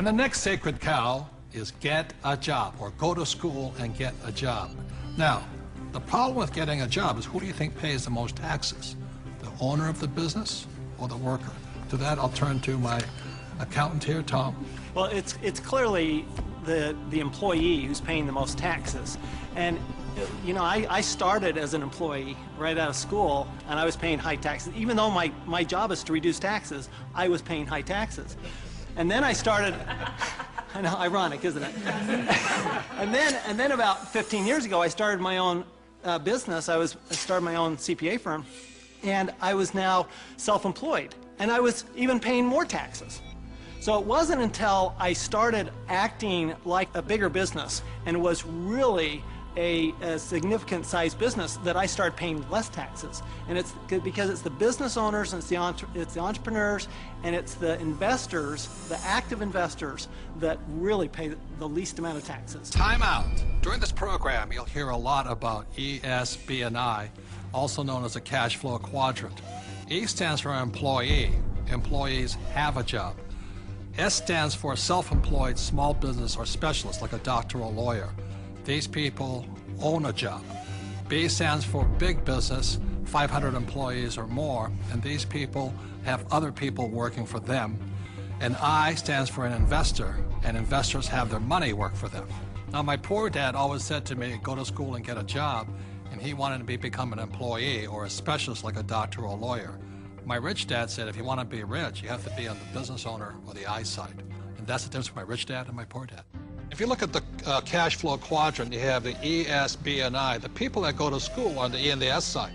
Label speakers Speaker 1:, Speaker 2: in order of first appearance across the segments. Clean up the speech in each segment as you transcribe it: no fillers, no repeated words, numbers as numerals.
Speaker 1: And the next sacred cow is get a job, or go to school and get a job. Now, the problem with getting a job is, who do you think pays the most taxes? The owner of the business or the worker? To that, I'll turn to my accountant here, Tom.
Speaker 2: Well, it's clearly the employee who's paying the most taxes. And you know, I started as an employee right out of school, and I was paying high taxes. Even though my job is to reduce taxes, I was paying high taxes. And then I started, I know, ironic, isn't it? and then about 15 years ago, I started my own business. I started my own CPA firm, and I was now self-employed, and I was even paying more taxes. So it wasn't until I started acting like a bigger business and was really a significant sized business that I started paying less taxes. And it's because it's the business owners, and it's the entrepreneurs, and it's the investors, the active investors, that really pay the least amount of taxes.
Speaker 1: Time out. During this program, you'll hear a lot about E, S, B, and I, also known as a cash flow quadrant. E stands for employee. Employees have a job. S stands for self-employed small business or specialist, like a doctor or lawyer. These people own a job. B stands for big business, 500 employees or more, and these people have other people working for them. And I stands for an investor, and investors have their money work for them. Now, my poor dad always said to me, go to school and get a job, and he wanted to become an employee or a specialist like a doctor or a lawyer. My rich dad said, if you want to be rich, you have to be on the business owner or the I side. And that's the difference between my rich dad and my poor dad. If you look at the cash flow quadrant, you have the E, S, B, and I. The people that go to school are on the E and the S side.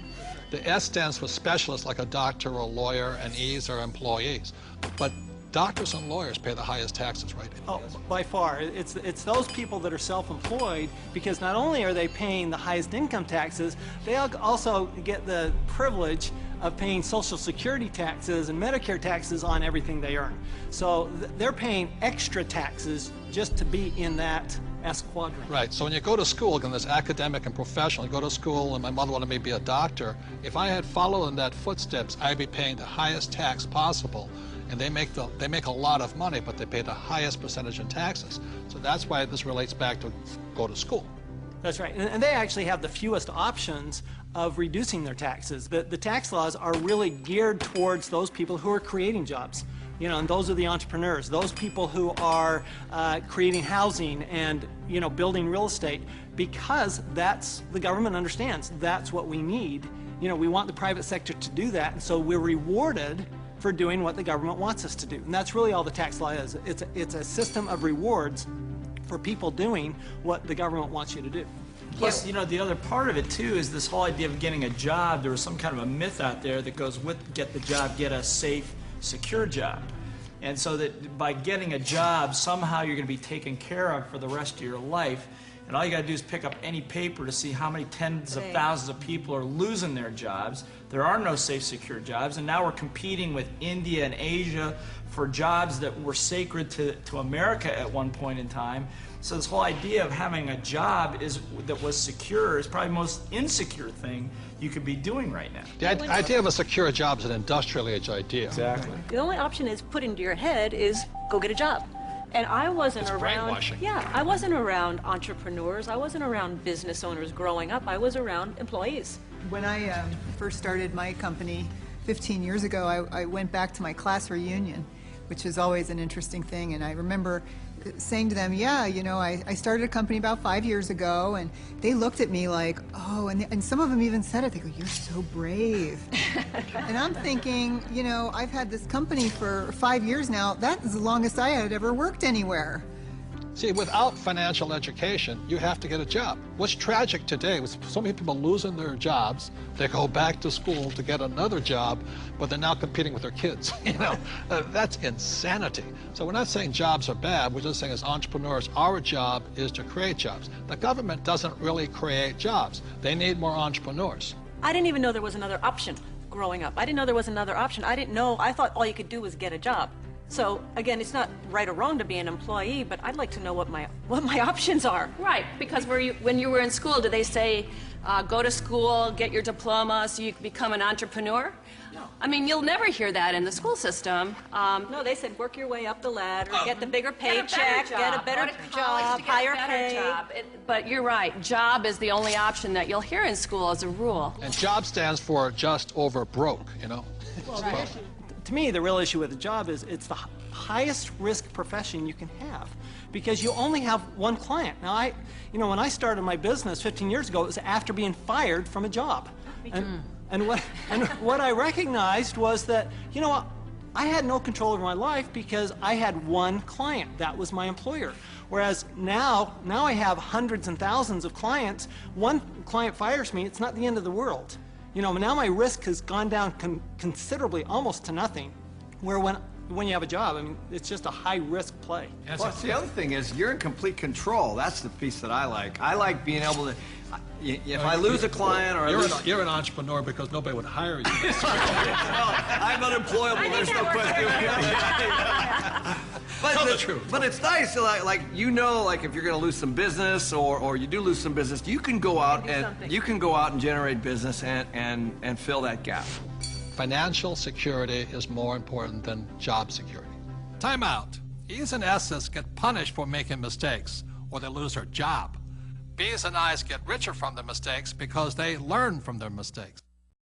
Speaker 1: The S stands for specialists like a doctor or a lawyer, and E's are employees. But doctors and lawyers pay the highest taxes, right?
Speaker 2: Oh, by far. It's those people that are self-employed, because not only are they paying the highest income taxes, they also get the privilege of paying Social Security taxes and Medicare taxes on everything they earn. So they're paying extra taxes just to be in that S quadrant.
Speaker 1: Right, so when you go to school, again, there's academic and professional. You go to school, and my mother wanted me to be a doctor. If I had followed in that footsteps, I'd be paying the highest tax possible. And they make a lot of money, but they pay the highest percentage in taxes. So that's why this relates back to go to school.
Speaker 2: That's right, and they actually have the fewest options of reducing their taxes. The tax laws are really geared towards those people who are creating jobs. You know, and those are the entrepreneurs, those people who are creating housing and, you know, building real estate, because that's, the government understands, that's what we need. You know, we want the private sector to do that, and so we're rewarded for doing what the government wants us to do. And that's really all the tax law is. It's a system of rewards for people doing what the government wants you to do.
Speaker 3: Plus, you know, the other part of it, too, is this whole idea of getting a job. There was some kind of a myth out there that goes with get the job, get a safe, secure job. And so that by getting a job, somehow you're going to be taken care of for the rest of your life. And all you got to do is pick up any paper to see how many tens of thousands of people are losing their jobs. There are no safe, secure jobs. And now we're competing with India and Asia for jobs that were sacred to America at one point in time. So this whole idea of having a job that was secure is probably the most insecure thing you could be doing right now.
Speaker 1: The idea of a secure job is an industrial age idea.
Speaker 3: Exactly.
Speaker 4: The only option is put into your head is go get a job. And I wasn't
Speaker 1: It's
Speaker 4: around.
Speaker 1: brainwashing.
Speaker 4: Yeah, I wasn't around entrepreneurs. I wasn't around business owners growing up. I was around employees.
Speaker 5: When I first started my company 15 years ago, I went back to my class reunion, which is always an interesting thing. And I remember saying to them, yeah, you know, I started a company about 5 years ago, and they looked at me like, oh, and some of them even said it. They go, you're so brave. And I'm thinking, you know, I've had this company for 5 years now. That is the longest I had ever worked anywhere.
Speaker 1: See, without financial education, you have to get a job. What's tragic today is so many people losing their jobs, they go back to school to get another job, but they're now competing with their kids. You know, that's insanity. So we're not saying jobs are bad. We're just saying as entrepreneurs, our job is to create jobs. The government doesn't really create jobs. They need more entrepreneurs.
Speaker 4: I didn't even know there was another option growing up. I didn't know there was another option. I didn't know. I thought all you could do was get a job. So again, it's not right or wrong to be an employee, but I'd like to know what my options are.
Speaker 6: Right, because when you were in school, did they say go to school, get your diploma so you can become an entrepreneur?
Speaker 4: No.
Speaker 6: I mean, you'll never hear that in the school system.
Speaker 4: No, they said work your way up the ladder, get the bigger
Speaker 6: Get a better
Speaker 4: paycheck,
Speaker 6: job.
Speaker 4: get a better
Speaker 6: Go to college
Speaker 4: job,
Speaker 6: to get a
Speaker 4: higher
Speaker 6: better
Speaker 4: pay.
Speaker 6: job. But you're right, job is the only option that you'll hear in school as a rule.
Speaker 1: And job stands for just over broke, you know?
Speaker 2: To me, the real issue with the job is it's the highest risk profession you can have because you only have one client. Now, when I started my business 15 years ago, it was after being fired from a job. And what I recognized was that, I had no control over my life because I had one client. That was my employer. Whereas now I have hundreds and thousands of clients. One client fires me, it's not the end of the world. Now my risk has gone down considerably, almost to nothing. Where when you have a job, I mean, it's just a high-risk play.
Speaker 7: Plus, the other thing is you're in complete control. That's the piece that I like. I like being able to, if I lose a client or
Speaker 1: You're an entrepreneur because nobody would hire you.
Speaker 7: I'm unemployable, there's no question.
Speaker 1: Tell the truth.
Speaker 7: But it's nice, like if you're going to lose some business or you do lose some business, you can go out and generate business and fill that gap.
Speaker 1: Financial security is more important than job security. Time out. E's and S's get punished for making mistakes, or they lose their job. B's and I's get richer from their mistakes because they learn from their mistakes.